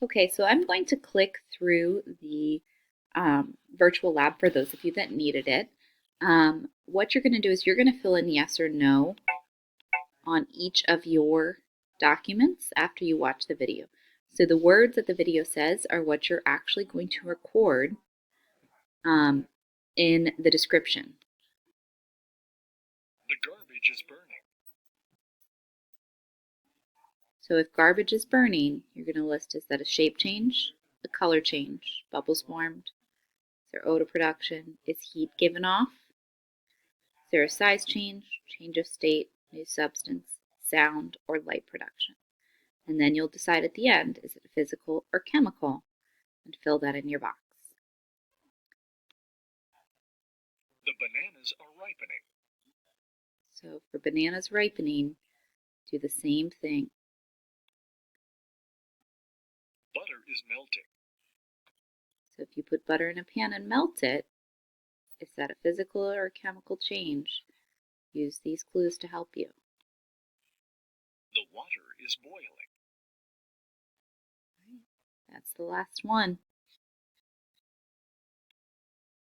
Okay, so I'm going to click through the virtual lab for those of you that needed it. What you're going to do is you're going to fill in yes or no on each of your documents after you watch the video. So the words that the video says are what you're actually going to record in the description. The garbage is burning. So if garbage is burning, you're going to list is that a shape change, a color change, bubbles formed, is there odor production, is heat given off, is there a size change, change of state, new substance, sound, or light production. And then you'll decide at the end, is it physical or chemical, and fill that in your box. The bananas are ripening. So for bananas ripening, do the same thing. Butter is melting. So if you put butter in a pan and melt it, is that a physical or a chemical change? Use these clues to help you. The water is boiling. That's the last one.